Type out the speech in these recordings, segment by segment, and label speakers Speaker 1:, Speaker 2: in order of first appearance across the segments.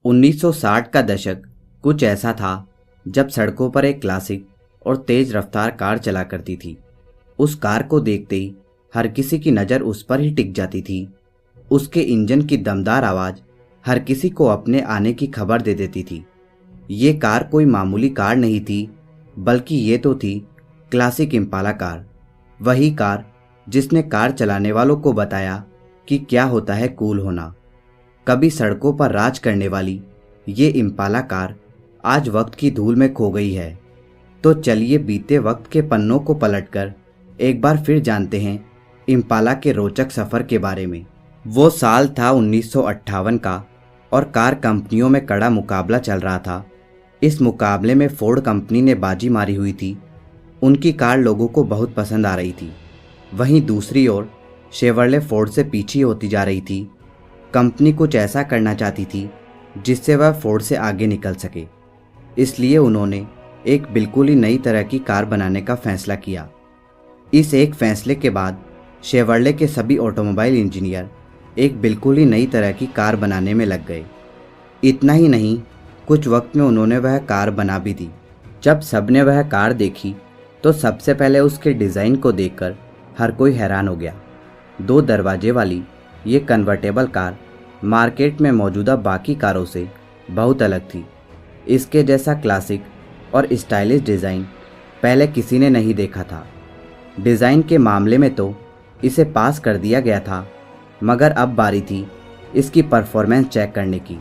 Speaker 1: 1960 का दशक कुछ ऐसा था जब सड़कों पर एक क्लासिक और तेज रफ्तार कार चला करती थी। उस कार को देखते ही हर किसी की नज़र उस पर ही टिक जाती थी। उसके इंजन की दमदार आवाज़ हर किसी को अपने आने की खबर दे देती थी। ये कार कोई मामूली कार नहीं थी, बल्कि ये तो थी क्लासिक इम्पाला कार। वही कार जिसने कार चलाने वालों को बताया कि क्या होता है कूल होना। कभी सड़कों पर राज करने वाली ये इम्पाला कार आज वक्त की धूल में खो गई है। तो चलिए बीते वक्त के पन्नों को पलटकर एक बार फिर जानते हैं इम्पाला के रोचक सफ़र के बारे में। वो साल था 1958 का और कार कंपनियों में कड़ा मुकाबला चल रहा था। इस मुकाबले में फोर्ड कंपनी ने बाजी मारी हुई थी। उनकी कार लोगों को बहुत पसंद आ रही थी। वहीं दूसरी ओर शेवर्ले फोर्ड से पीछे होती जा रही थी। कंपनी कुछ ऐसा करना चाहती थी जिससे वह फोर्ड से आगे निकल सके। इसलिए उन्होंने एक बिल्कुल ही नई तरह की कार बनाने का फैसला किया। इस एक फैसले के बाद शेवर्ले के सभी ऑटोमोबाइल इंजीनियर एक बिल्कुल ही नई तरह की कार बनाने में लग गए। इतना ही नहीं, कुछ वक्त में उन्होंने वह कार बना भी दी। जब सबने वह कार देखी तो सबसे पहले उसके डिज़ाइन को देखकर हर कोई हैरान हो गया। 2 दरवाजे वाली ये कन्वर्टेबल कार मार्केट में मौजूदा बाकी कारों से बहुत अलग थी। इसके जैसा क्लासिक और स्टाइलिश डिज़ाइन पहले किसी ने नहीं देखा था। डिज़ाइन के मामले में तो इसे पास कर दिया गया था, मगर अब बारी थी इसकी परफॉर्मेंस चेक करने की।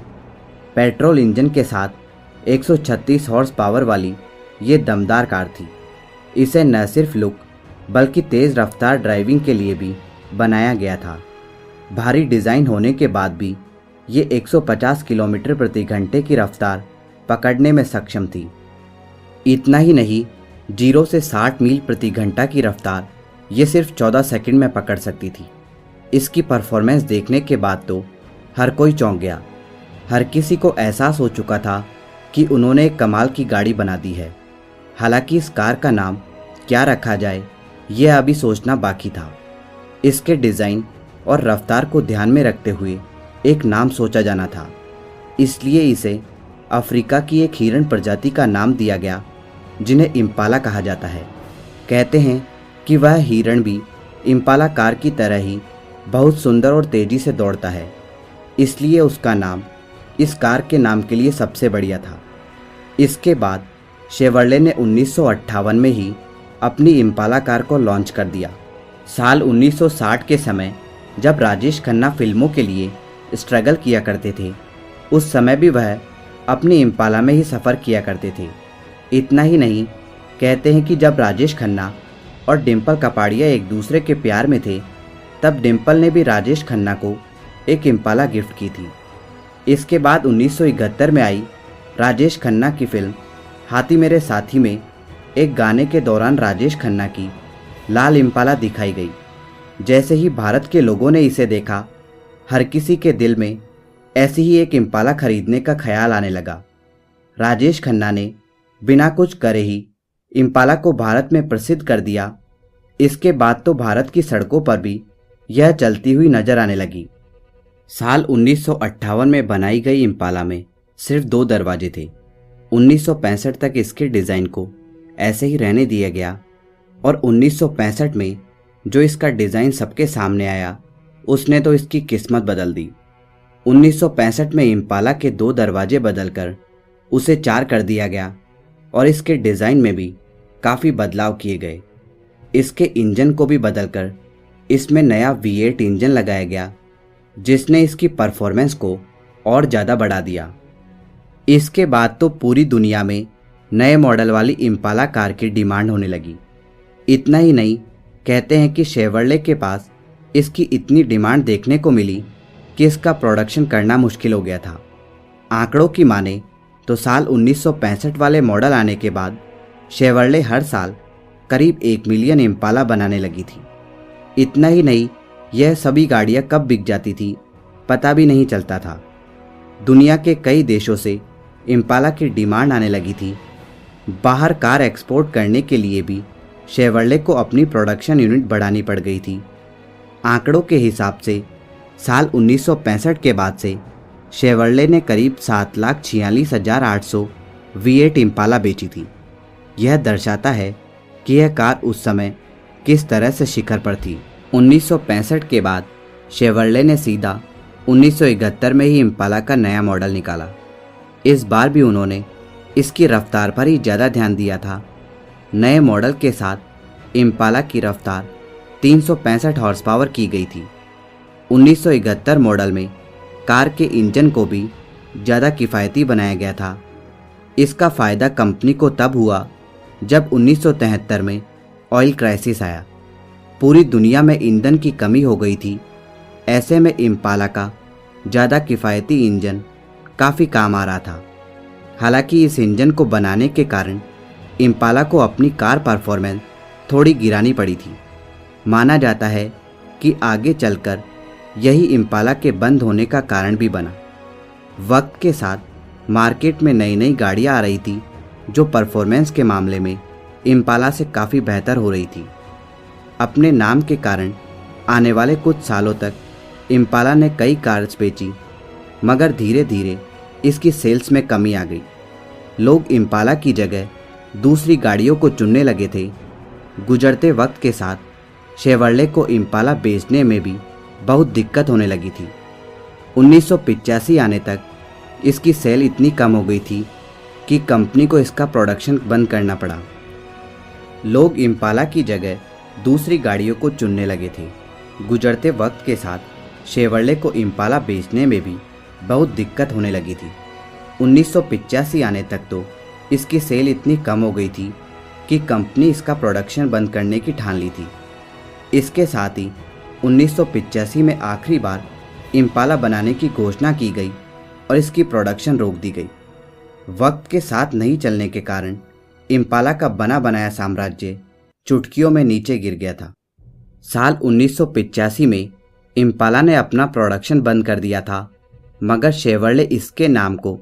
Speaker 1: पेट्रोल इंजन के साथ 136 हॉर्स पावर वाली ये दमदार कार थी। इसे न सिर्फ लुक बल्कि तेज़ रफ्तार ड्राइविंग के लिए भी बनाया गया था। भारी डिज़ाइन होने के बाद भी ये 150 किलोमीटर प्रति घंटे की रफ्तार पकड़ने में सक्षम थी। इतना ही नहीं, 0 से 60 मील प्रति घंटा की रफ्तार ये सिर्फ 14 सेकंड में पकड़ सकती थी। इसकी परफॉर्मेंस देखने के बाद तो हर कोई चौंक गया। हर किसी को एहसास हो चुका था कि उन्होंने एक कमाल की गाड़ी बना दी है। हालांकि इस कार का नाम क्या रखा जाए यह अभी सोचना बाकी था। इसके डिज़ाइन और रफ्तार को ध्यान में रखते हुए एक नाम सोचा जाना था। इसलिए इसे अफ्रीका की एक हिरण प्रजाति का नाम दिया गया जिन्हें इम्पाला कहा जाता है। कहते हैं कि वह हिरण भी इम्पाला कार की तरह ही बहुत सुंदर और तेज़ी से दौड़ता है, इसलिए उसका नाम इस कार के नाम के लिए सबसे बढ़िया था। इसके बाद शेवर्ले ने 1958 में ही अपनी इम्पाला कार को लॉन्च कर दिया। साल 1960 के समय जब राजेश खन्ना फिल्मों के लिए स्ट्रगल किया करते थे, उस समय भी वह अपनी इम्पाला में ही सफ़र किया करते थे। इतना ही नहीं, कहते हैं कि जब राजेश खन्ना और डिम्पल कपाड़िया एक दूसरे के प्यार में थे, तब डिम्पल ने भी राजेश खन्ना को एक इम्पाला गिफ्ट की थी। इसके बाद 1971 में आई राजेश खन्ना की फिल्म हाथी मेरे साथी में एक गाने के दौरान राजेश खन्ना की लाल इम्पाला दिखाई गई। जैसे ही भारत के लोगों ने इसे देखा, हर किसी के दिल में ऐसी ही एक इम्पाला खरीदने का ख्याल आने लगा। राजेश खन्ना ने बिना कुछ करे ही इम्पाला को भारत में प्रसिद्ध कर दिया। इसके बाद तो भारत की सड़कों पर भी यह चलती हुई नजर आने लगी। साल 1958 में बनाई गई इम्पाला में सिर्फ 2 दरवाजे थे। 1965 तक इसके डिज़ाइन को ऐसे ही रहने दिया गया और 1965 में जो इसका डिज़ाइन सबके सामने आया, उसने तो इसकी किस्मत बदल दी। 1965 में इम्पाला के 2 दरवाजे बदलकर उसे 4 कर दिया गया और इसके डिज़ाइन में भी काफ़ी बदलाव किए गए। इसके इंजन को भी बदलकर इसमें नया V8 इंजन लगाया गया, जिसने इसकी परफॉर्मेंस को और ज़्यादा बढ़ा दिया। इसके बाद तो पूरी दुनिया में नए मॉडल वाली इम्पाला कार की डिमांड होने लगी। इतना ही नहीं, कहते हैं कि शेवर्ले के पास इसकी इतनी डिमांड देखने को मिली कि इसका प्रोडक्शन करना मुश्किल हो गया था। आंकड़ों की माने तो साल 1965 वाले मॉडल आने के बाद शेवर्ले हर साल करीब 1 मिलियन इम्पाला बनाने लगी थी। इतना ही नहीं, यह सभी गाड़ियाँ कब बिक जाती थी पता भी नहीं चलता था। दुनिया के कई देशों से इम्पाला की डिमांड आने लगी थी। बाहर कार एक्सपोर्ट करने के लिए भी शेवर्ले को अपनी प्रोडक्शन यूनिट बढ़ानी पड़ गई थी। आंकड़ों के हिसाब से साल 1965 के बाद से शेवर्ले ने करीब 7,46,800 V8 इम्पाला बेची थी। यह दर्शाता है कि यह कार उस समय किस तरह से शिखर पर थी। 1965 के बाद शेवर्ले ने सीधा 1971 में ही इम्पाला का नया मॉडल निकाला। इस बार भी उन्होंने इसकी रफ्तार पर ही ज़्यादा ध्यान दिया था। नए मॉडल के साथ इम्पाला की रफ्तार 365 हॉर्स पावर की गई थी। 1971 मॉडल में कार के इंजन को भी ज़्यादा किफ़ायती बनाया गया था। इसका फ़ायदा कंपनी को तब हुआ जब 1973 में ऑयल क्राइसिस आया। पूरी दुनिया में ईंधन की कमी हो गई थी। ऐसे में इम्पाला का ज़्यादा किफ़ायती इंजन काफ़ी काम आ रहा था। हालांकि इस इंजन को बनाने के कारण इम्पाला को अपनी कार परफॉर्मेंस थोड़ी गिरानी पड़ी थी। माना जाता है कि आगे चलकर यही इम्पाला के बंद होने का कारण भी बना। वक्त के साथ मार्केट में नई नई गाड़ियाँ आ रही थी जो परफॉर्मेंस के मामले में इम्पाला से काफ़ी बेहतर हो रही थी। अपने नाम के कारण आने वाले कुछ सालों तक इम्पाला ने कई कार्स बेची, मगर धीरे धीरे इसकी सेल्स में कमी आ गई। लोग इम्पाला की जगह दूसरी गाड़ियों को चुनने लगे थे। गुजरते वक्त के साथ शेवर्ले को इम्पाला बेचने में भी बहुत दिक्कत होने लगी थी। 1985 आने तक इसकी सेल इतनी कम हो गई थी कि कंपनी को इसका प्रोडक्शन बंद करना पड़ा। लोग इम्पाला की जगह दूसरी गाड़ियों को चुनने लगे थे। गुजरते वक्त के साथ शेवर्ले को इम्पाला बेचने में भी बहुत दिक्कत होने लगी थी। 1985 आने तक तो इसकी सेल इतनी कम हो गई थी कि कंपनी इसका प्रोडक्शन बंद करने की ठान ली थी। इसके साथ ही 1985 में आखिरी बार इम्पाला बनाने की घोषणा की गई और इसकी प्रोडक्शन रोक दी गई। वक्त के साथ नहीं चलने के कारण इम्पाला का बना बनाया साम्राज्य चुटकियों में नीचे गिर गया था। साल 1985 में इम्पाला ने अपना प्रोडक्शन बंद कर दिया था, मगर शेवर्ले इसके नाम को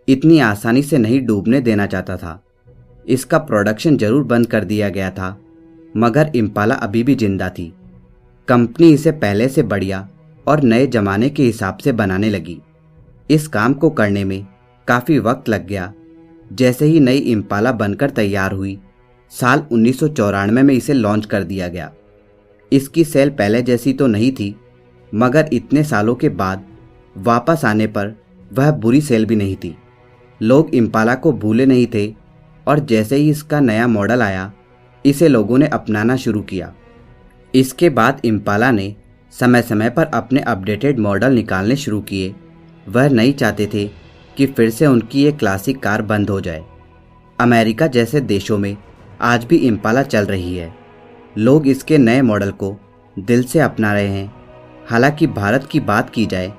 Speaker 1: इतनी आसानी से नहीं डूबने देना चाहता था। इसका प्रोडक्शन जरूर बंद कर दिया गया था, मगर इम्पाला अभी भी जिंदा थी। कंपनी इसे पहले से बढ़िया और नए जमाने के हिसाब से बनाने लगी। इस काम को करने में काफ़ी वक्त लग गया। जैसे ही नई इम्पाला बनकर तैयार हुई, साल 1994 में इसे लॉन्च कर दिया गया। इसकी सेल पहले जैसी तो नहीं थी, मगर इतने सालों के बाद वापस आने पर वह बुरी सेल भी नहीं थी। लोग इम्पाला को भूले नहीं थे और जैसे ही इसका नया मॉडल आया, इसे लोगों ने अपनाना शुरू किया। इसके बाद इम्पाला ने समय समय पर अपने अपडेटेड मॉडल निकालने शुरू किए। वह नहीं चाहते थे कि फिर से उनकी ये क्लासिक कार बंद हो जाए। अमेरिका जैसे देशों में आज भी इम्पाला चल रही है। लोग इसके नए मॉडल को दिल से अपना रहे हैं। हालांकि भारत की बात की जाए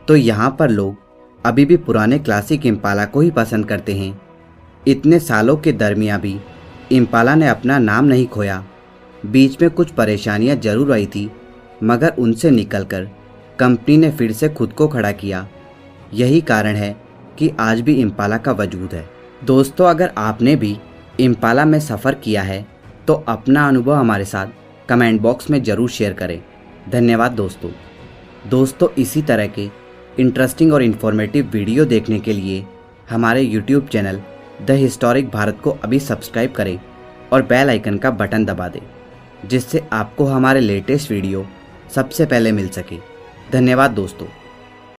Speaker 1: तो यहाँ पर लोग अभी भी पुराने क्लासिक इम्पाला को ही पसंद करते हैं। इतने सालों के दरमियान भी इम्पाला ने अपना नाम नहीं खोया। बीच में कुछ परेशानियाँ जरूर आई थी, मगर उनसे निकलकर कंपनी ने फिर से खुद को खड़ा किया। यही कारण है कि आज भी इम्पाला का वजूद है। दोस्तों, अगर आपने भी इम्पाला में सफ़र किया है तो अपना अनुभव हमारे साथ कमेंट बॉक्स में ज़रूर शेयर करें। धन्यवाद दोस्तों, इसी तरह के इंटरेस्टिंग और इन्फॉर्मेटिव वीडियो देखने के लिए हमारे YouTube channel the historic Bharat को अभी सब्सक्राइब करें और बेल आइकन का बटन दबा दें, जिससे आपको हमारे लेटेस्ट वीडियो सबसे पहले मिल सके। धन्यवाद दोस्तों।